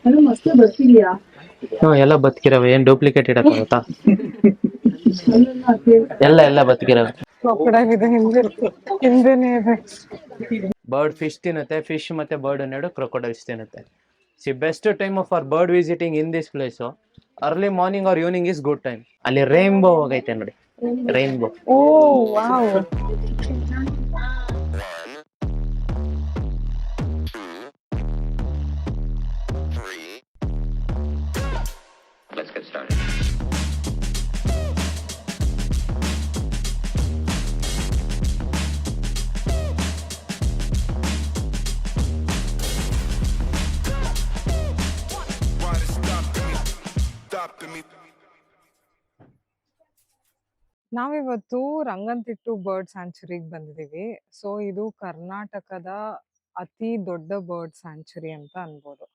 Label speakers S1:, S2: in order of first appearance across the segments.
S1: ಹ್ಞೂ ಎಲ್ಲ ಬದುಕಿರವೆ, ಏನು ಡೂಪ್ಲಿಕೇಟ್ ಇಡಕ್ಕಾಗುತ್ತಾ? ಎಲ್ಲ ಬದುಕಿರವೆ.
S2: ಕ್ರೊಕೊಡೈಲ್ ಇದೆ, ಹಿಂದೆನೇ ಇದೆ.
S1: ಬರ್ಡ್ ಫಿಶ್ ತಿನ್ನುತ್ತೆ, ಫಿಶ್ ಮತ್ತೆ ಬರ್ಡ್ ಅನ್ನೆರಡು ಕ್ರೊಕೊಡೈಲ್ಸ್ ತಿನ್ನುತ್ತೆ. See best time for bird visiting in this place early morning or evening is good time. ಅಲ್ಲಿ ರೈನ್ಬೋ ಹೋಗೈತೆ ನೋಡಿ, rainbow.
S2: Oh wow.
S3: Let's get started.
S2: ನಾವಿವತ್ತು ರಂಗನತಿಟ್ಟು ಬರ್ಡ್ ಸ್ಯಾಂಚುರಿಗೆ ಬಂದಿದ್ದೀವಿ. ಸೊ ಇದು ಕರ್ನಾಟಕದ ಅತಿ ದೊಡ್ಡ ಬರ್ಡ್ ಸ್ಯಾಂಚುರಿ ಅಂತ ಅನ್ಬೋದು.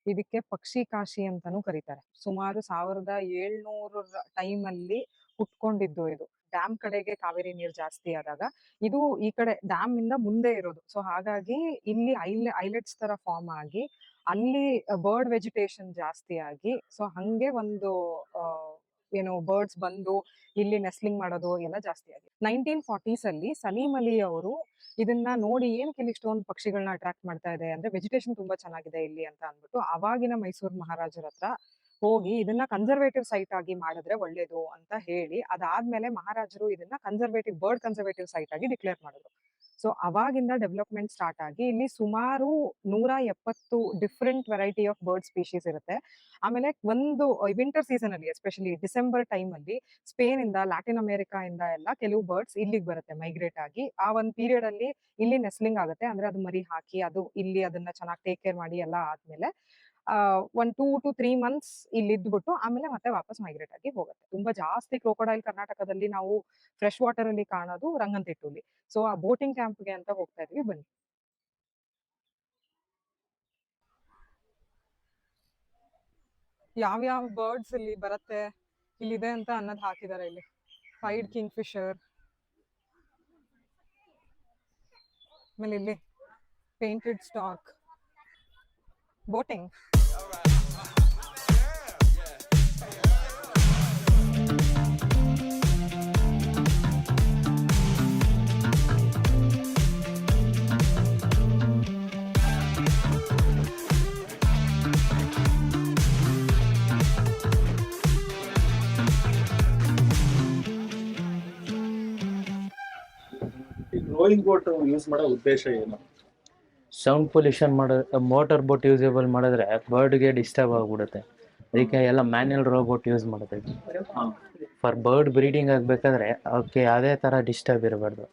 S2: ಇದಕ್ಕೆ ಪಕ್ಷಿ ಕಾಶಿ ಅಂತಾನೂ ಕರೀತಾರೆ. ಸುಮಾರು 1700 ಟೈಮಲ್ಲಿ ಹುಟ್ಕೊಂಡಿದ್ದು ಇದು. ಡ್ಯಾಮ್ ಕಡೆಗೆ ಕಾವೇರಿ ನೀರು ಜಾಸ್ತಿ ಆದಾಗ ಇದು ಈ ಕಡೆ ಡ್ಯಾಮ್ ಇಂದ ಮುಂದೆ ಇರೋದು. ಸೊ ಹಾಗಾಗಿ ಇಲ್ಲಿ ಐಲೆಟ್ಸ್ ತರ ಫಾರ್ಮ್ ಆಗಿ ಅಲ್ಲಿ ಬರ್ಡ್ ವೆಜಿಟೇಷನ್ ಜಾಸ್ತಿ ಆಗಿ ಸೊ ಹಂಗೆ ಒಂದು ಏನು ಬರ್ಡ್ಸ್ ಬಂದು ಇಲ್ಲಿ ನೆಸ್ಲಿಂಗ್ ಮಾಡೋದು ಎಲ್ಲ ಜಾಸ್ತಿ ಆಗಿದೆ. 1940s ಅಲ್ಲಿ ಸಲೀಂ ಅಲಿ ಅವರು ಇದನ್ನ ನೋಡಿ ಏನಕ್ಕೆ ಇಲ್ಲಿ ಇಷ್ಟೊಂದು ಪಕ್ಷಿಗಳನ್ನ ಅಟ್ರಾಕ್ಟ್ ಮಾಡ್ತಾ ಇದೆ ಅಂದ್ರೆ ವೆಜಿಟೇಷನ್ ತುಂಬಾ ಚೆನ್ನಾಗಿದೆ ಇಲ್ಲಿ ಅಂತ ಅಂದ್ಬಿಟ್ಟು ಅವಾಗಿನ ಮೈಸೂರು ಮಹಾರಾಜರ ಹತ್ರ ಹೋಗಿ ಇದನ್ನ ಕನ್ಸರ್ವೇಟಿವ್ ಸೈಟ್ ಆಗಿ ಮಾಡಿದ್ರೆ ಒಳ್ಳೇದು ಅಂತ ಹೇಳಿ ಅದಾದ್ಮೇಲೆ ಮಹಾರಾಜರು ಇದನ್ನ ಬರ್ಡ್ ಕನ್ಸರ್ವೇಟಿವ್ ಸೈಟ್ ಆಗಿ ಡಿಕ್ಲೇರ್ ಮಾಡಿದ್ರು. ಸೊ ಅವಾಗಿಂದ ಡೆವಲಪ್ಮೆಂಟ್ ಸ್ಟಾರ್ಟ್ ಆಗಿ ಇಲ್ಲಿ ಸುಮಾರು 170 different variety of bird species ಇರುತ್ತೆ. ಆಮೇಲೆ ಒಂದು ವಿಂಟರ್ ಸೀಸನ್ ಅಲ್ಲಿ ಎಸ್ಪೆಷಲಿ ಡಿಸೆಂಬರ್ ಟೈಮ್ ಅಲ್ಲಿ ಸ್ಪೇನ್ ಇಂದ ಲ್ಯಾಟಿನ್ ಅಮೆರಿಕಾ ಇಂದ ಎಲ್ಲ ಕೆಲವು ಬರ್ಡ್ಸ್ ಇಲ್ಲಿಗೆ ಬರುತ್ತೆ ಮೈಗ್ರೇಟ್ ಆಗಿ. ಆ ಒಂದು ಪೀರಿಯಡ್ ಅಲ್ಲಿ ಇಲ್ಲಿ ನೆಸ್ಲಿಂಗ್ ಆಗುತ್ತೆ, ಅಂದ್ರೆ ಅದು ಮರಿ ಹಾಕಿ ಅದು ಇಲ್ಲಿ ಅದನ್ನ ಚೆನ್ನಾಗಿ ಟೇಕ್ ಕೇರ್ ಮಾಡಿ ಎಲ್ಲ ಆದ್ಮೇಲೆ 1 to 3 months ಇಲ್ಲಿ ಇದ್ಬಿಟ್ಟು ಆಮೇಲೆ ಮತ್ತೆ ವಾಪಸ್ ಮೈಗ್ರೇಟ್ ಆಗಿ ಹೋಗುತ್ತೆ. ತುಂಬಾ ಜಾಸ್ತಿ ಕ್ರೋಕೊಡೈಲ್ ಕರ್ನಾಟಕದಲ್ಲಿ ನಾವು ಫ್ರೆಶ್ ವಾಟರ್ ಅಲ್ಲಿ ಕಾಣೋದು ರಂಗನತಿಟ್ಟುಲಿ. ಸೊ ಆ ಬೋಟಿಂಗ್ ಕ್ಯಾಂಪ್ಗೆ ಅಂತ ಹೋಗ್ತಾ ಇದೀವಿ, ಬನ್ನಿ. ಯಾವ್ಯಾವ ಬರ್ಡ್ಸ್ ಇಲ್ಲಿ ಬರುತ್ತೆ ಇಲ್ಲಿದೆ ಅಂತ ಅನ್ನೋದು ಹಾಕಿದ್ದಾರೆ ಇಲ್ಲಿ. ಫೈಡ್ ಕಿಂಗ್ ಫಿಶರ್, ಆಮೇಲೆ ಇಲ್ಲಿ painted stork, boating.
S4: Rowing boat use ಮಾಡೋ ಉದ್ದೇಶ ಏನು?
S1: Sound pollution motor boat usable ಮಾಡಿದ್ರೆ ಬರ್ಡ್ಗೆ ಡಿಸ್ಟರ್ಬ್ ಆಗ್ಬಿಡುತ್ತೆ. ಅದಕ್ಕೆ ಎಲ್ಲ ಮ್ಯಾನ್ಯಲ್ ರೋಬೋಟ್ ಯೂಸ್ ಮಾಡುತ್ತೆ. ಫಾರ್ ಬರ್ಡ್ ಬ್ರೀಡಿಂಗ್ ಆಗಬೇಕಾದ್ರೆ ಅವಕ್ಕೆ ಯಾವುದೇ ಥರ ಡಿಸ್ಟರ್ಬ್ ಇರಬಾರ್ದು.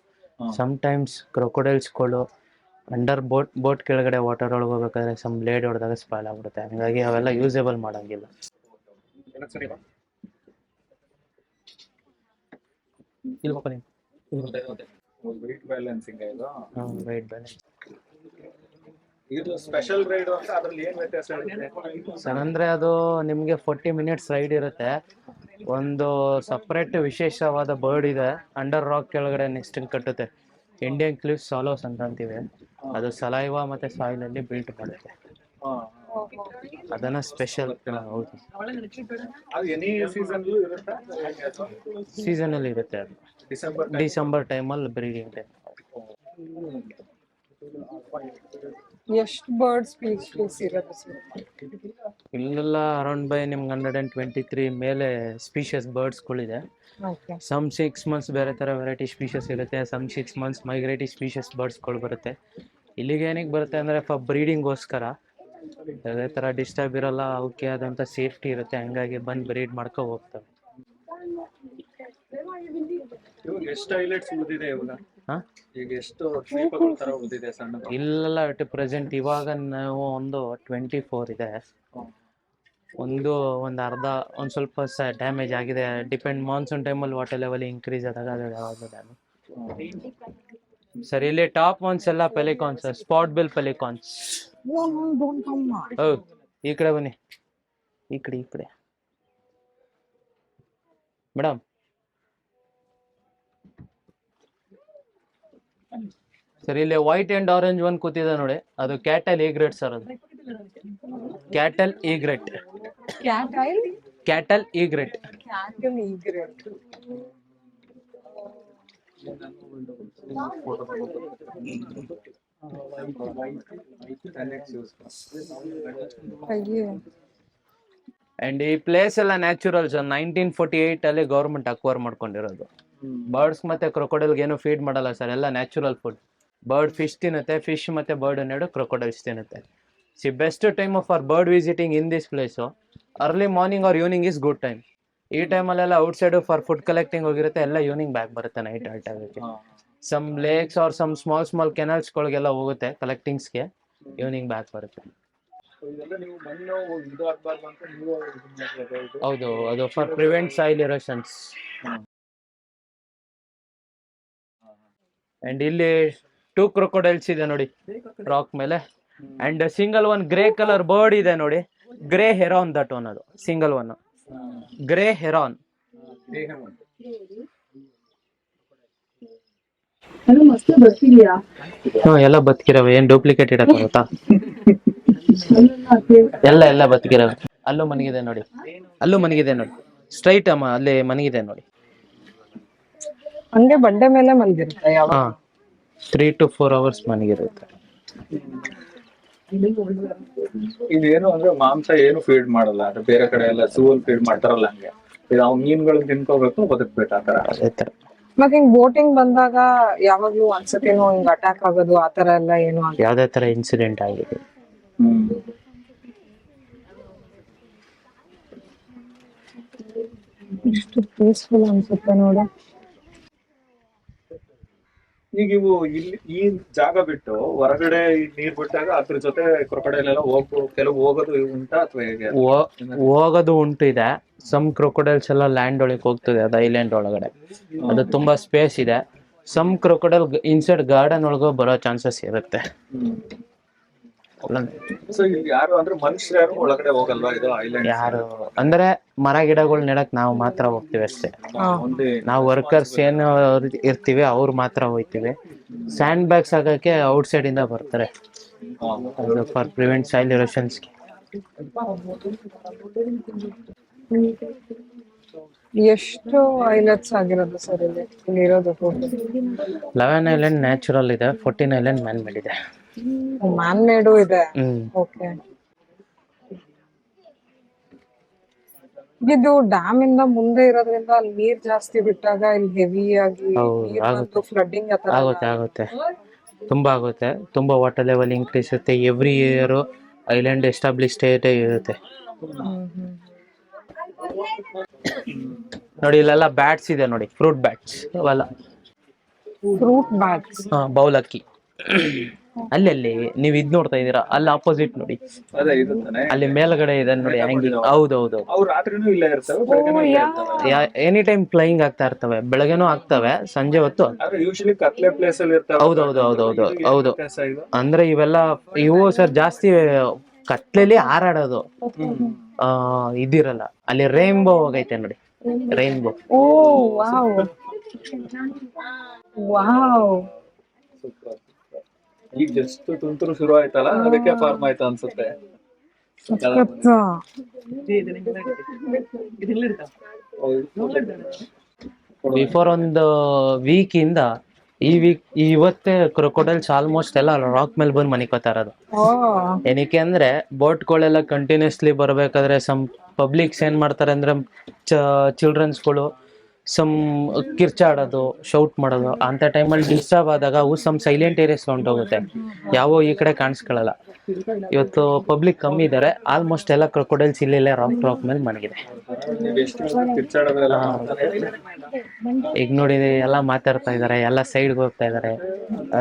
S1: ಸಮ್ಟೈಮ್ಸ್ ಕ್ರೊಕೊಡೈಲ್ಸ್ಗಳು ಅಂಡರ್ ಬೋಟ್ ಕೆಳಗಡೆ ವಾಟರ್ ಒಳಗೆ ಹೋಗ್ಬೇಕಾದ್ರೆ ಸಮ್ ಬ್ಲೇಡ್ ಹೊಡೆದಾಗ ಸ್ಪಾಯ್ಲ್ ಆಗ್ಬಿಡುತ್ತೆ. ಹಂಗಾಗಿ ಅವೆಲ್ಲ ಯೂಸೇಬಲ್ ಮಾಡೋಂಗಿಲ್ಲ.
S4: ವೆಯ್ಟ್ ಬ್ಯಾಲೆನ್ಸಿಂಗ್ ಇದು.
S1: Weight balance.
S4: ಇದು ಸ್ಪೆಷಲ್ ರೈಡ್ ಅಂತ ಅದ್ರಲ್ಲಿ ಏನು ವ್ಯತ್ಯಾಸ ಇದೆ
S1: ಸರ್? ಅಂದರೆ ಅದು ನಿಮಗೆ 40 minutes ರೈಡ್ ಇರುತ್ತೆ. ಒಂದು ಸಪ್ರೇಟ್ ವಿಶೇಷವಾದ ಬರ್ಡ್ ಇದೆ, ಅಂಡರ್ ರಾಕ್ ಕೆಳಗಡೆ ನೆಸ್ಟ್ ಕಟ್ಟುತ್ತೆ. ಇಂಡಿಯನ್ ಕ್ಲಿಫ್ ಸಾಲೋಸ್ ಅಂತ ಅಂತೀವಿ. ಅದು ಸಲೈವಾ ಮತ್ತು ಸಾಯಿಲಲ್ಲಿ ಬಿಲ್ಟ್ ಮಾಡುತ್ತೆ. ಅದನ್ನ ಸ್ಪೆಷಲ್. ಹೌದು,
S4: ಅದು ಎನಿ ಸೀಸನ್ಲೂ ಇರುತ್ತಾ?
S1: ಸೀಸನಲ್ಲಿ ಇರುತ್ತೆ. ಅದು ಡಿಸೆಂಬರ್ ಟೈಮಲ್ಲಿ ಬ್ರೀಡಿಂಗ್ ಟೈಮ್.
S2: ಎಷ್ಟು ಬರ್ಡ್ ಸ್ಪೀಶೀಸ್ ಇರುತ್ತೆ ಸರ್?
S1: ಇಲ್ಲೆಲ್ಲ ಅರೌಂಡ್ ಬೈ ನಿಮ್ಗೆ 123 ಮೇಲೆ ಸ್ಪೀಷಿಯಸ್ ಬರ್ಡ್ಸ್ಗಳಿದೆ. ಸಮ್ 6 months ಬೇರೆ ಥರ ವೆರೈಟಿ ಸ್ಪೀಷಸ್ ಇರುತ್ತೆ, ಸಮ್ 6 months ಮೈಗ್ರೇಟಿವ್ ಸ್ಪೀಷಸ್ ಬರ್ಡ್ಸ್ಗಳು ಬರುತ್ತೆ. ಇಲ್ಲಿಗೆ ಏನಕ್ಕೆ ಬರುತ್ತೆ ಅಂದರೆ ಫಾರ್ ಬ್ರೀಡಿಂಗೋಸ್ಕರ. ಯಾವುದೇ ಥರ ಡಿಸ್ಟರ್ಬ್ ಇರೋಲ್ಲ, ಅವಕ್ಕೆ ಆದಂಥ ಸೇಫ್ಟಿ ಇರುತ್ತೆ, ಹಂಗಾಗಿ ಬಂದು ಬ್ರೀಡ್ ಮಾಡ್ಕೊ ಹೋಗ್ತವೆ.
S4: ಇವಾಗ ಎಷ್ಟು ಹೈಲೈಟ್ಸ್ ಉಳಿದಿದೆ ಇವಾಗ?
S1: ಹಾಂ,
S4: ಈಗ ಎಷ್ಟು ದ್ವೀಪಗಳ ಥರ ಉಳಿದಿದೆ ಸಣ್ಣ?
S1: ಇಲ್ಲೆಲ್ಲ ಅಟ್ ಪ್ರೆಸೆಂಟ್ ಇವಾಗ ನಾವು ಒಂದು 24 ಇದೆ. ಒಂದು ಅರ್ಧ ಒಂದು ಸ್ವಲ್ಪ ಡ್ಯಾಮೇಜ್ ಆಗಿದೆ. ಡಿಪೆಂಡ್ ಮಾನ್ಸೂನ್ ಟೈಮಲ್ಲಿ ವಾಟರ್ ಲೆವೆಲ್ ಇನ್ಕ್ರೀಸ್ ಆದಾಗ ಅದು ಯಾವಾಗಲೂ ಡ್ಯಾಮೇಜ್. ಸರ್ ಇಲ್ಲಿ ಟಾಪ್ ಒನ್ಸ್ ಎಲ್ಲ ಪೆಲಿಕಾನ್ಸ್, ಸ್ಪಾಟ್ ಬಿಲ್ ಪೆಲಿಕಾನ್ಸ್. ಹೌದು, ಈ ಕಡೆ ಬನ್ನಿ, ಈ ಕಡೆ ಮೇಡಮ್. ಸರ್ ಇಲ್ಲಿ ವೈಟ್ ಆ್ಯಂಡ್ ಆರೆಂಜ್ ಒಂದು ಕೂತಿದೆ ನೋಡಿ, ಅದು ಕ್ಯಾಟಲ್ ಎ ಗ್ರೇಡ್ ಸರ್. ಅದು ಕ್ಯಾಟಲ್ ಈಗ್ರೆಟ್.
S2: ಕ್ಯಾಟೈಲ್
S1: ಕ್ಯಾಟಲ್ ಈಗ್ರೆಟ್.
S2: ಕ್ಯಾಟಲ್ ಈಗ್ರೆಟ್. ಅಯ್ಯೋ.
S1: ಅಂಡ್ ಈ ಪ್ಲೇಸ್ ಎಲ್ಲ ನ್ಯಾಚುರಲ್ಸ್ 1948 ಅಲ್ಲಿ ಗೌರ್ಮೆಂಟ್ ಅಕ್ವೈರ್ ಮಾಡ್ಕೊಂಡಿರೋದು. ಬರ್ಡ್ಸ್ ಮತ್ತೆ ಕ್ರೊಕೊಡೈಲ್ಗೆ ಏನು ಫೀಡ್ ಮಾಡಲ್ಲ ಸರ್, ಎಲ್ಲ ನ್ಯಾಚುರಲ್ ಫುಡ್. ಬರ್ಡ್ ಫಿಶ್ ತಿನ್ನುತ್ತೆ, ಫಿಶ್ ಮತ್ತೆ ಬರ್ಡ್ ನೆಡು ಕ್ರೊಕೊಡೈಲ್ಸ್ ತಿನ್ನುತ್ತೆ. Best time for bird visiting in this place early morning or evening is good time. ಈ ಟೈಮಲ್ಲೆಲ್ಲ ಔಟ್ಸೈಡ್ ಫಾರ್ ಫುಡ್ ಕಲೆಕ್ಟಿಂಗ್ ಹೋಗಿರುತ್ತೆ, ಎಲ್ಲ ಈವ್ನಿಂಗ್ ಬ್ಯಾಕ್ ಬರುತ್ತೆ ನೈಟ್ ಆಲ್ಟ್ ಆಗೋಕ್ಕೆ. Some lakes or some small ಕೆನಲ್ಸ್ಗಳಿಗೆಲ್ಲ ಹೋಗುತ್ತೆ ಕಲೆಕ್ಟಿಂಗ್ಸ್ಗೆ, ಈವ್ನಿಂಗ್ ಬ್ಯಾಕ್ ಬರುತ್ತೆ. ಹೌದು, ಅದು for prevent soil erosions. And ಇಲ್ಲಿ 2 ಕ್ರೊಕೊಡೈಲ್ಸ್ ಇದೆ ನೋಡಿ ರಾಕ್ ಮೇಲೆ. And single one grey colour bird ಇದೆ ನೋಡಿ, ಗ್ರೇ ಹೆರಾನ್. ದಟ್ ಒನ್ ಅದು ಸಿಂಗಲ್ ಒನ್ ಗ್ರೇ ಹೆರಾನ್. ಎಲ್ಲ ಬದುಕಿರವೆ, ಏನ್ ಡೂಪ್ಲಿಕೇಟ್ ಇಡಕ್ಕಾಗುತ್ತಾ? ಎಲ್ಲ ಬದುಕಿರವೆ. ಅಲ್ಲೂ ಮನಗಿದೆ ನೋಡಿ, ಅಲ್ಲೂ ಮನಗಿದೆ ನೋಡಿ, ಸ್ಟ್ರೈಟ್ ಅಮ್ಮ ಅಲ್ಲಿ ಮನಗಿದೆ ನೋಡಿ.
S2: ಹಂಗೆ ಬಂಡೆ ಮೇಲೆ ಮಲಗಿರುತ್ತೆ ಯಾವಾಗ?
S1: 3 to 4 hours ಮನಗಿರುತ್ತೆ.
S4: ಇದೇನು ಅಂದ್ರೆ ಮಾಂಸ ಏನು ಫೀಡ್ ಮಾಡಲ್ಲ, ಅದು ಬೇರೆ ಕಡೆ ಎಲ್ಲ ಸೂಲ್ ಫೀಡ್ ಮಾಡ್ತಾರಲ್ಲ ಹಂಗೆ. ಇದು ಅವ್ನು ಮೀನುಗಳು ತಿನ್ಕೋಬೇಕು, ಬದುಕ್ಬೇಕು ಆತರ.
S1: ಅದೇ ತರ.
S2: ಮತ್ತೆ ಹಿಂಗ್ ಬೋಟಿಂಗ್ ಬಂದಾಗ ಯಾವಾಗ್ಲೂ ಅನ್ಸತ್ತೇನೋ ಹಿಂಗ್ ಅಟ್ಯಾಕ್ ಆಗೋದು ಆತರ ಎಲ್ಲ ಏನು ಆಗಿಲ್ಲ?
S1: ಯಾವ್ದೇ ತರ ಇನ್ಸಿಡೆಂಟ್ ಆಗಿದೆ.
S2: ಎಷ್ಟು ಪೀಸ್ಫುಲ್ ಅನ್ಸುತ್ತೆ ನೋಡಿ.
S4: ಈಗ ಇವು ಇಲ್ಲಿ ಈ ಜಾಗ ಬಿಟ್ಟು ಹೊರಗಡೆ ನೀರ್ ಬಿಟ್ಟಾಗ ಅದ್ರ ಜೊತೆ ಕ್ರೊಕೊಡೈಲ್ ಎಲ್ಲ ಕೆಲವು ಹೋಗೋದು ಉಂಟಾ ಅಥವಾ ಹೇಗೆ?
S1: ಹೋಗೋದು ಉಂಟು ಇದೆ. ಸಮ್ ಕ್ರೊಕೊಡೈಲ್ಸ್ ಎಲ್ಲ ಲ್ಯಾಂಡ್ ಒಳಗೆ ಹೋಗ್ತದೆ, ಅದು ಐಲ್ಯಾಂಡ್ ಒಳಗಡೆ. ಅದು ತುಂಬಾ ಸ್ಪೇಸ್ ಇದೆ. ಸಮ್ ಕ್ರೊಕೊಡೈಲ್ ಇನ್ಸೈಡ್ ಗಾರ್ಡನ್ ಒಳಗೆ ಬರೋ ಚಾನ್ಸಸ್ ಇರುತ್ತೆ.
S4: ಸೊ ಇಲ್ಲಿ ಯಾರು ಅಂದ್ರೆ ಮನುಷ್ಯರು ಯಾರು ಒಳಗಡೆ ಹೋಗಲ್ವಾ ಇದು ಐಲ್ಯಾಂಡ್?
S1: ಯಾರು ಅಂದ್ರೆ ಮರ ಗಿಡಗಳು ನೆಡಕ್ ನಾವು ಮಾತ್ರ ಹೋಗ್ತೀವಿ ಅಷ್ಟೇ. ನಾವು ವರ್ಕರ್ಸ್ ಏನು ಇರ್ತೀವಿ ಅವ್ರು ಮಾತ್ರ ಹೋಗ್ತೀವಿ. ಸ್ಯಾಂಡ್ ಬ್ಯಾಗ್ಸ್ ಆಗಕ್ಕೆ ಔಟ್ಸೈಡ್ ಇಂದ ಬರ್ತಾರೆ, ಫಾರ್ ಪ್ರಿವೆಂಟ್ ಸಾಯಿಲ್ ಇರೋಷನ್ಸ್.
S2: ಎಷ್ಟು ಐಲಟ್ಸ್ ಆಗಿರೋದು ಸರ್ ಇಲ್ಲಿ ಇರೋದು?
S1: 11 ಐಲ್ಯಾಂಡ್ ನ್ಯಾಚುರಲ್ ಇದೆ, 14 ಐಲ್ಯಾಂಡ್ ಮ್ಯಾನ್ ಮೇಡ್ ಇದೆ.
S2: ಮ್ಯಾನ್ ಮೇಡು ಇದೆ. ಓಕೆ. ಇದು ಡ್ಯಾಮ್ ಇಂದ ಮುಂದೆ ಇರೋದ್ರಿಂದ ಅಲ್ಲಿ ನೀರ್ ಜಾಸ್ತಿ ಬಿಟ್ಟಾಗ ಇಲ್ಲಿ ಹೆವಿ ಆಗಿ ಫ್ಲಡ್ಡಿಂಗ್
S1: ಆಗುತ್ತೆ. ತುಂಬಾ ಆಗುತ್ತೆ. ತುಂಬಾ ವಾಟರ್ ಲೆವೆಲ್ ಇನ್ಕ್ರೀಸ್ ಇರುತ್ತೆ. ಎವ್ರಿ ಇಯರ್ ಐಲ್ಯಾಂಡ್ ಎಸ್ಟಾಬ್ಲಿಷ್ ಇರುತ್ತೆ. ನೋಡಿ ಇಲ್ಲೆಲ್ಲ ಬ್ಯಾಟ್ಸ್ ಇದೆ ನೋಡಿ, ಫ್ರೂಟ್ ಬ್ಯಾಟ್ಸ್ ಅವೆಲ್ಲ.
S2: Fruit bats?
S1: ಬೌಲಕ್ಕಿ. ಅಲ್ಲಿ ನೀವು ಇದ್ ನೋಡ್ತಾ ಇದೀರಾ, ಅಲ್ಲಿ ಆಪೋಸಿಟ್ ನೋಡಿ, ಅಲ್ಲಿ ಮೇಲ್ಗಡೆ ಇದೆ ನೋಡಿ ಹ್ಯಾಂಗಿಂಗ್. ಹೌದೌದು, ಎನಿ ಟೈಮ್ ಫ್ಲೈಯಿಂಗ್ ಆಗ್ತಾ ಇರ್ತವೆ. ಬೆಳಗ್ಗೆನೂ ಆಗ್ತವೆ, ಸಂಜೆ ಹೊತ್ತು. ಹೌದು. ಅಂದ್ರೆ ಇವೆಲ್ಲ ಇವು ಸರ್ ಜಾಸ್ತಿ ಕತ್ಲೆಲಿ ಹಾರಾಡೋದು ಇದಿರಲ್ಲ. ಅಲ್ಲಿ ರೈನ್ಬೋ ಹೋಗೈತೆ ನೋಡಿ, ರೈನ್ಬೋ.
S2: Oh wow wow.
S4: ಈಗ ಜಸ್ಟ್ ತುಂತುರು ಶುರು ಆಯ್ತಲ್ಲ, ಅದಕ್ಕೆ ಫಾರ್ಮ್ ಆಯ್ತು ಅನ್ಸುತ್ತೆ.
S1: ಬಿಫೋರ್ ಒಂದು ವೀಕ್ ಇಂದ ಇವತ್ತೇ ಕ್ರೊಕೊಡೈಲ್ಸ್ ಆಲ್ಮೋಸ್ಟ್ ಎಲ್ಲ ರಾಕ್ ಮೇಲೆ ಬಂದು ಮನಿಕೋತಾ ಇರೋದು. ಏನಕ್ಕೆ ಅಂದ್ರೆ ಬೋಟ್ಗಳೆಲ್ಲ ಕಂಟಿನ್ಯೂಸ್ಲಿ ಬರ್ಬೇಕಾದ್ರೆ ಸಮ್ ಪಬ್ಲಿಕ್ಸ್ ಏನ್ ಮಾಡ್ತಾರೆ ಅಂದ್ರೆ ಚಿಲ್ಡ್ರನ್ಸ್ಗಳು ಸಮ್ ಕಿರ್ಚಾಡೋದು, ಶೌಟ್ ಮಾಡೋದು. ಅಂತ ಟೈಮಲ್ಲಿ ಡಿಸ್ಟರ್ಬ್ ಆದಾಗ ಅವು ಸಮ್ ಸೈಲೆಂಟ್ ಏರಿಯಾಸ್ ಹೊಂಟೋಗುತ್ತೆ, ಯಾವ ಈ ಕಡೆ ಕಾಣಿಸ್ಕೊಳ್ಳಲ್ಲ. ಇವತ್ತು ಪಬ್ಲಿಕ್ ಕಮ್ಮಿ ಇದ್ದಾರೆ, ಆಲ್ಮೋಸ್ಟ್ ಎಲ್ಲ ಕ್ರೊಕೊಡೈಲ್ಸ್ ಇಲ್ಲೇ ರಾಕ್ ಮೇಲೆ ಮನಗಿದೆ. ಈಗ ನೋಡಿ ಎಲ್ಲ ಮಾತಾಡ್ತಾ ಇದಾರೆ, ಎಲ್ಲ ಸೈಡ್ಗೆ ಹೋಗ್ತಾ ಇದಾರೆ,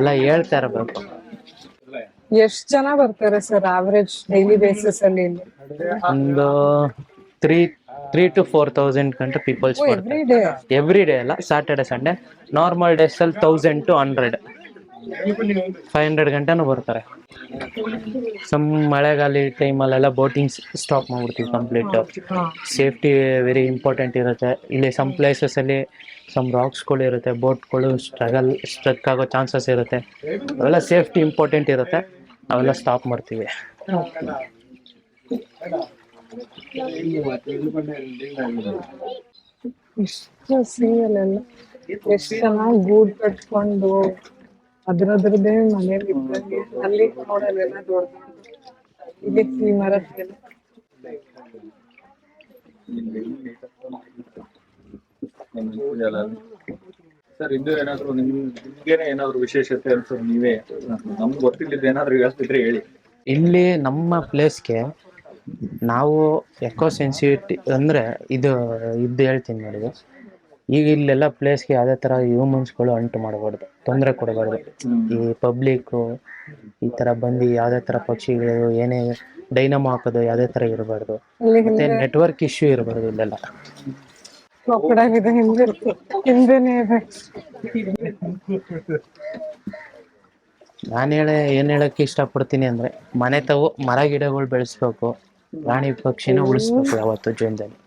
S1: ಎಲ್ಲ ಹೇಳ್ತಾ ಇರಬೇಕು.
S2: ಎಷ್ಟು ಜನ ಬರ್ತಾರೆ ಸರ್ ಆವರೇಜ್ ಡೈಲಿ ಬೇಸಿಸ್ ಅಲ್ಲಿ?
S1: ಒಂದು 3 to 4,000 ಗಂಟೆ ಪೀಪಲ್ಸ್ ಬರ್ತಾರೆ ಎವ್ರಿ ಡೇ. ಅಲ್ಲ, ಸ್ಯಾಟರ್ಡೆ ಸಂಡೇ. ನಾರ್ಮಲ್ ಡೇಸ್ ಅಲ್ಲಿ 1000 to 500 ಗಂಟೆನೂ ಬರ್ತಾರೆ. ಸಮ್ ಮಳೆಗಾಲ ಟೈಮಲ್ಲೆಲ್ಲ ಬೋಟಿಂಗ್ ಸ್ಟಾಪ್ ಮಾಡ್ಬಿಡ್ತೀವಿ ಕಂಪ್ಲೀಟ್. ಸೇಫ್ಟಿ ವೆರಿ ಇಂಪಾರ್ಟೆಂಟ್ ಇರುತ್ತೆ ಇಲ್ಲಿ. ಸಮ್ ಪ್ಲೇಸಸ್ ಅಲ್ಲಿ ಸಮ್ ರಾಕ್ಸ್ಗಳು ಇರುತ್ತೆ, ಬೋಟ್ಗಳು ಸ್ಟ್ರಕ್ ಆಗೋ ಚಾನ್ಸಸ್ ಇರುತ್ತೆ. ಅವೆಲ್ಲ ಸೇಫ್ಟಿ ಇಂಪಾರ್ಟೆಂಟ್ ಇರುತ್ತೆ, ಅವೆಲ್ಲ ಸ್ಟಾಪ್ ಮಾಡ್ತೀವಿ.
S2: ಇಷ್ಟು ಸೀಯಲ್ಲೆಲ್ಲ ಎಷ್ಟು ಚೆನ್ನಾಗಿ ಗೂಡ್ ಕಟ್ಕೊಂಡು ಅದ್ರದ್ರದ್ದೇ ಮನೇಲಿ ಇದ್ದಂಗೆ ಅಲ್ಲಿ ನೋಡಲ್ಲೆಲ್ಲ ದೊಡ್ಡ ಇಲ್ಲಿ ಈ ಮರಕ್ಕೆಲ್ಲ
S4: ಸರ್ ಇದು ಏನಾದ್ರು ನಿಮ್ಗೇನೆ ಏನಾದ್ರು ವಿಶೇಷತೆ ಅನ್ಸೋದು ನೀವೇ ನಮ್ಗೆ ಗೊತ್ತಿಲ್ಲದ ಏನಾದ್ರು ಹೇಳ್ತಿದ್ರೆ ಹೇಳಿ.
S1: ಇಲ್ಲಿ ನಮ್ಮ ಪ್ಲೇಸ್ಗೆ ನಾವು ಎಕೋ ಸೆನ್ಸಿಟಿ ಅಂದರೆ ಇದು ಹೇಳ್ತೀನಿ ನೋಡಿ. ಈಗ ಇಲ್ಲೆಲ್ಲ ಪ್ಲೇಸ್ಗೆ ಯಾವುದೇ ಥರ ಹ್ಯೂಮನ್ಸ್ಗಳು ಅಂಟು ಮಾಡಬಾರ್ದು, ತೊಂದರೆ ಕೊಡಬಾರ್ದು. ಈ ಪಬ್ಲಿಕ್ಕು ಈ ಥರ ಬಂದು ಯಾವುದೇ ಥರ ಪಕ್ಷಿಗಳು ಏನೇ ಡೈನಮೋ ಹಾಕೋದು ಯಾವುದೇ ಥರ ಇರಬಾರ್ದು. ಮತ್ತೆ ನೆಟ್ವರ್ಕ್ ಇಶ್ಯೂ ಇರಬಾರ್ದು ಇಲ್ಲೆಲ್ಲ.
S2: ಇದೆ ಹಿಂದೆನೇ ಇದೆ.
S1: ಏನು ಹೇಳಕ್ಕೆ ಇಷ್ಟಪಡ್ತೀನಿ ಅಂದರೆ ಮನೆ ತಾವು ಮರ ಗಿಡಗಳು ಬೆಳೆಸ್ಬೇಕು, ಪ್ರಾಣಿ ಪಕ್ಷಿನ ಉಳಿಸ್ಬೇಕು ಯಾವತ್ತು ಜೀವನದಲ್ಲಿ.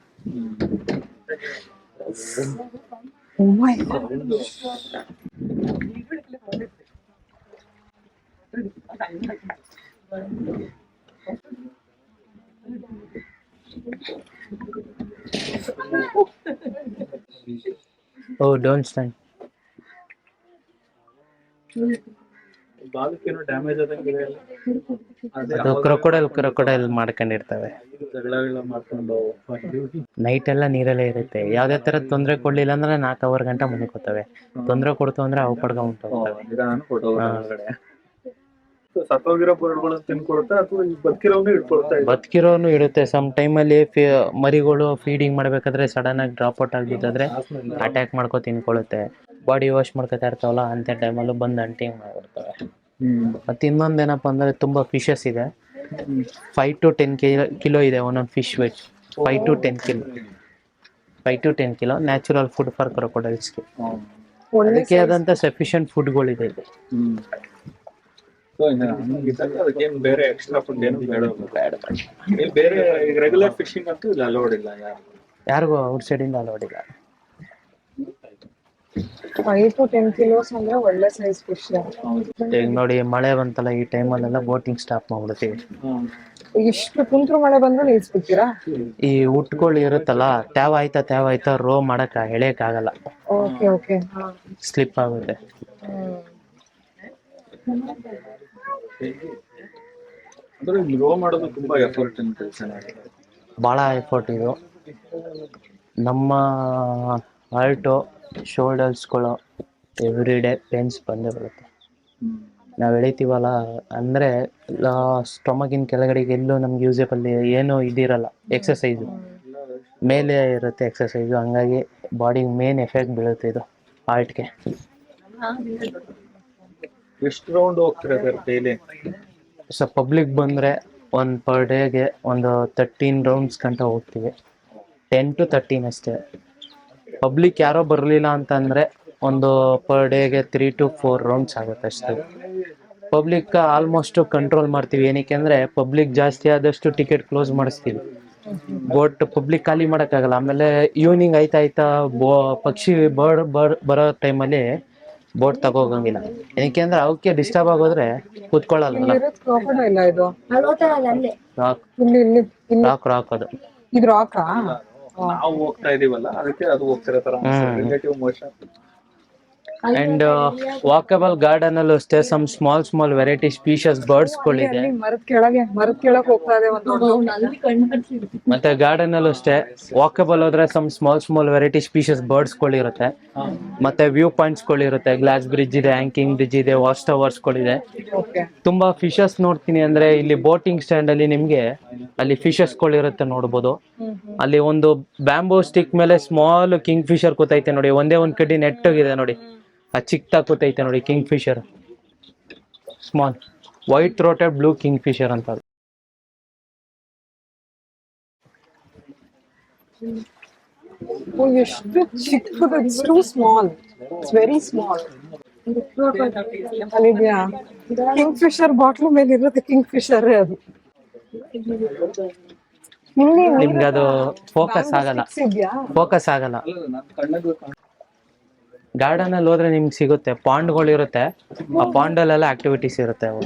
S2: Oh my God.
S1: Oh, don't stand.
S4: ಬಾಲಕ್ಕೇನೋ ಡ್ಯಾಮೇಜ್ ಆದಂಗೆ
S1: ಅದು ಕ್ರೊಕೊಡೈಲ್ ಮಾಡ್ಕೊಂಡಿರ್ತವೆ.
S4: ಜಗಳ ಮಾಡ್ಕೊಂಡು
S1: ನೈಟ್ ಎಲ್ಲ ನೀರಲ್ಲೇ ಇರುತ್ತೆ. ಯಾವುದೇ ಥರ ತೊಂದರೆ ಕೊಡ್ಲಿಲ್ಲ ಅಂದ್ರೆ 4 ಅವರ್ ಗಂಟೆ ಮಲ್ಕೋತವೆ. ತೊಂದರೆ ಕೊಡ್ತು ಅಂದ್ರೆ ಅವು ಪಡ್ಕೊಂಡ್ ಹೋಗ್ತವೆ.
S4: ಸತ್ತೋಗಿರೋ ಬರ್ಡ್ಗಳನ್ನ ತಿನ್ಕೊಡುತ್ತೆ ಅಥವಾ ಬದುಕಿರೋನು ಇಟ್ಕೊಳ್ತಾ ಇದೆ?
S1: ಬದುಕಿರೋನು ಇರುತ್ತೆ. ಸಮ್ ಟೈಮಲ್ಲಿ ಮರಿಗಳು ಫೀಡಿಂಗ್ ಮಾಡ್ಬೇಕಾದ್ರೆ ಸಡನ್ ಆಗಿ ಡ್ರಾಪ್ ಔಟ್ ಆಗಿದ್ದಾದ್ರೆ ಅಟ್ಯಾಕ್ ಮಾಡ್ಕೊ ತಿನ್ಕೊಳ್ಳುತ್ತೆ. ಬಾಡಿ ವಾಶ್ ಮಾಡ್ಕೊತಾ ಇರ್ತಾವಲ್ಲ ಅಂಥ ಟೈಮಲ್ಲೂ ಬಂದು ಅಂಟಿಂಗ್ ಮಾಡಿಬಿಡ್ತವೆ. ಮತ್ತು ಇನ್ನೊಂದೇನಪ್ಪ ಅಂದರೆ ತುಂಬ ಫಿಶಸ್ ಇದೆ. 5 to 10 ಕಿಲೋ ಇದೆ ಒಂದೊಂದು fish weight. 5 to 10 kilo natural food for ಕ್ರೊಕೊಡೈಲ್ಸ್ಗೆ. ಅದಕ್ಕೆ ಆದಂಥ ಸಫಿಷಿಯಂಟ್ ಫುಡ್ಗಳಿದೆ ಇಲ್ಲಿ.
S4: ಅದಕ್ಕೇನು ಬೇರೆ ಎಕ್ಸ್ಟ್ರಾ ಫುಡ್ ಏನು ಬೇಡ. ಬೇರೆ ರೆಗ್ಯುಲರ್ ಫಿಶಿಂಗ್ ಅಂತೂ ಇಲ್ಲ, ಅಲೋಡ್ ಇಲ್ಲ
S1: ಯಾರಿಗೂ ಔಟ್ ಸೈಡಿಂದ ಅಲೋಡ್ ಇಲ್ಲ.
S2: 5 to 10 kilos ಅಂದ್ರೆ ಒಳ್ಳೆ ಸೈಜ್ ಫಿಶ್.
S1: ಈಗ ನೋಡಿ ಮಳೆ ಬಂತಲ್ಲ, ಈ ಟೈಮಲ್ಲೆಲ್ಲ ಬೋಟಿಂಗ್ ಸ್ಟಾಪ್ ಮಾಡ್ಬಿಡ್ತೀವಿ.
S2: ಎಷ್ಟು ಕುಂತ್ರು ಮಳೆ ಬಂದ್ರೆ ನಿಲ್ಸ್ಬಿಡ್ತೀರಾ?
S1: ಈ ಉಟ್ಕೊಳ್ಳಿ ಇರುತ್ತಲ್ಲ, ತ್ಯಾವ ಆಯ್ತಾ ರೋ ಮಾಡಕ್ ಎಳೆಯಕ್ಕಾಗಲ್ಲ.
S2: Okay okay.
S1: ಸ್ಲಿಪ್ ಆಗುತ್ತೆ.
S4: ಅಂದ್ರೆ ರೋ ಮಾಡೋದು ತುಂಬಾ ಎಫರ್ಟ್
S1: ಭಾಳ ಎಫರ್ಟ್ ಇದು. ನಮ್ಮ ಹಾರ್ಟು ಶೋಲ್ಡರ್ಸ್ಗಳು ಎವ್ರಿ ಡೇ ಪೇನ್ಸ್ ಬಂದೇ ಬರುತ್ತೆ. ನಾವು ಎಳಿತೀವಲ್ಲ ಅಂದರೆ ಸ್ಟೊಮಗಿನ ಕೆಳಗಡೆಗೆ ಎಲ್ಲೂ ನಮ್ಗೆ ಯೂಸೇಬಲ್ ಏನೂ ಇದಿರಲ್ಲ. ಎಕ್ಸಸೈಸು ಮೇಲೆ ಇರುತ್ತೆ ಎಕ್ಸಸೈಸು, ಹಂಗಾಗಿ ಬಾಡಿಗೆ ಮೇನ್ ಎಫೆಕ್ಟ್ ಬೀಳುತ್ತೆ ಇದು ಹಾರ್ಟ್ಗೆ.
S4: ಎಷ್ಟು ರೌಂಡ್ ಹೋಗ್ತೀರಾ ಸರ್ ಡೈಲಿ?
S1: ಸೊ ಪಬ್ಲಿಕ್ ಬಂದರೆ ಒಂದು ಪರ್ ಡೇಗೆ ಒಂದು 13 ರೌಂಡ್ಸ್ ಗಂಟ ಹೋಗ್ತೀವಿ. 10 to 13 ಅಷ್ಟೇ. ಪಬ್ಲಿಕ್ ಯಾರೋ ಬರಲಿಲ್ಲ ಅಂತಂದರೆ ಒಂದು ಪರ್ ಡೇಗೆ 3 to 4 ರೌಂಡ್ಸ್ ಆಗುತ್ತೆ ಅಷ್ಟೇ. ಪಬ್ಲಿಕ್ ಆಲ್ಮೋಸ್ಟು ಕಂಟ್ರೋಲ್ ಮಾಡ್ತೀವಿ. ಏನಕ್ಕೆ ಅಂದರೆ ಪಬ್ಲಿಕ್ ಜಾಸ್ತಿ ಆದಷ್ಟು ಟಿಕೆಟ್ ಕ್ಲೋಸ್ ಮಾಡಿಸ್ತೀವಿ. ಪಬ್ಲಿಕ್ ಖಾಲಿ ಮಾಡೋಕ್ಕಾಗಲ್ಲ. ಆಮೇಲೆ ಈವ್ನಿಂಗ್ ಆಯ್ತಾ ಪಕ್ಷಿ ಬರೋ ಟೈಮಲ್ಲಿ ಬೋಟ್ ತಗೋಗಂಗಿಲ್ಲ. ಏನಕ್ಕೆ ಅಂದರೆ ಅವಕ್ಕೆ ಡಿಸ್ಟರ್ಬ್ ಆಗೋದ್ರೆ ಕೂತ್ಕೊಳ್ಳಲ್ಲ. ರಾಕ್ ಅದು.
S2: ಇದು ರಾಕಾ?
S4: ನಾವು ಹೋಗ್ತಾ ಇದೀವಲ್ಲ ಅದಕ್ಕೆ ಅದು ಹೋಗ್ತಿರೋ ತರ relative motion.
S1: And walkable garden ಅಲ್ಲೂ ಅಷ್ಟೇ ಸಮ್ ಸ್ಮಾಲ್ ವೆರೈಟಿ ಸ್ಪೀಷಸ್ ಬರ್ಡ್ಸ್ ಗಳಿದೆ.
S2: ಮರದ ಕೆಳಗೆ ಹೋಗ್ತಾ ಇದೆ ಒಂದು.
S1: ಮತ್ತೆ ಗಾರ್ಡನ್ ಅಲ್ಲೂ ಅಷ್ಟೇ ವಾಕಬಲ್ ಹೋದ್ರೆ ಸಮ್ ಸ್ಮಾಲ್ ವೆರೈಟಿ ಸ್ಪೀಷಸ್ ಬರ್ಡ್ಸ್ ಗಳಿರುತ್ತೆ. ಮತ್ತೆ ವ್ಯೂ ಪಾಯಿಂಟ್ಸ್ ಗಳಿರುತ್ತೆ. ಗ್ಲಾಸ್ ಬ್ರಿಡ್ಜ್ ಇದೆ, ಹ್ಯಾಂಗಿಂಗ್ ಬ್ರಿಡ್ಜ್ ಇದೆ, ವಾಚ್ ಟವರ್ಸ್ ಗಳಿದೆ. ತುಂಬಾ ಫಿಶಸ್ ನೋಡ್ತೀನಿ ಅಂದ್ರೆ ಇಲ್ಲಿ ಬೋಟಿಂಗ್ ಸ್ಟ್ಯಾಂಡ್ ಅಲ್ಲಿ ನಿಮ್ಗೆ ಅಲ್ಲಿ ಫಿಶಸ್ ಗಳಿರುತ್ತೆ ನೋಡ್ಬೋದು. ಅಲ್ಲಿ ಒಂದು ಬ್ಯಾಂಬೂ ಸ್ಟಿಕ್ ಮೇಲೆ ಸ್ಮಾಲ್ ಕಿಂಗ್ ಫಿಶರ್ ಕೂತೈತೆ ನೋಡಿ. ಒಂದೇ ಒಂದ್ ಕಡ್ಡಿ ನೆಟ್ಟಗಿದೆ ನೋಡಿ. ಆ ಚಿಕ್ಕದಾಗಿ ಕೂತೈತೆ ನೋಡಿ kingfisher. Small white throated blue kingfisher ಅಂತ.
S2: ಎಷ್ಟು ಚಿಕ್ಕದು. It's too small. It's very small. ಅಲ್ಲಿದ್ಯಾ ಕಿಂಗ್ ಫಿಶರ್ ಬಾಟ್ಲ್ ಮೇಲೆ ಇರುತ್ತೆ ಕಿಂಗ್ ಫಿಶರ್. ಅದು
S1: ನಿಮ್ಗೆ ಅದು ಫೋಕಸ್ ಆಗಲ್ಲ. ಗಾರ್ಡನ್ ಅಲ್ಲಿ ಹೋದ್ರೆ ನಿಮ್ಗೆ ಸಿಗುತ್ತೆ. ಪಾಂಡ್ಗಳು ಇರುತ್ತೆ. ಆ ಪಾಂಡಲ್ಲೆಲ್ಲ ಆಕ್ಟಿವಿಟೀಸ್ ಇರುತ್ತೆ. ಅವು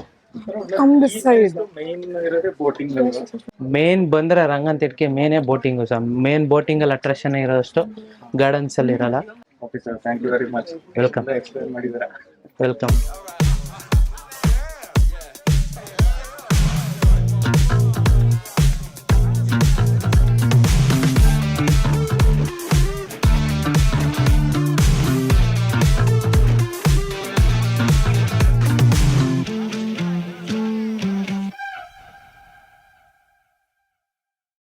S2: ಒಂದು ಸೈಡ್
S4: ಮೇನ್ ಇರೋದೇ ಬೋಟಿಂಗ್ ಅಲ್ವಾ?
S1: ಮೇನ್ ಬಂದ್ರೆ ರಂಗನತಿಟ್ಟಿಗೆ ಮೇನೇ ಬೋಟಿಂಗು ಸರ್. ಮೇನ್ ಬೋಟಿಂಗ್ ಅಲ್ಲಿ ಅಟ್ರಾಕ್ಷನ್ ಇರೋಷ್ಟು ಗಾರ್ಡನ್ಸ್ ಅಲ್ಲಿ ಇರಲ್ಲ.
S4: Okay sir, thank you very much.
S1: Welcome
S4: explain ಮಾಡಿದ್ದೀರಾ.
S1: ವೆಲ್ಕಮ್.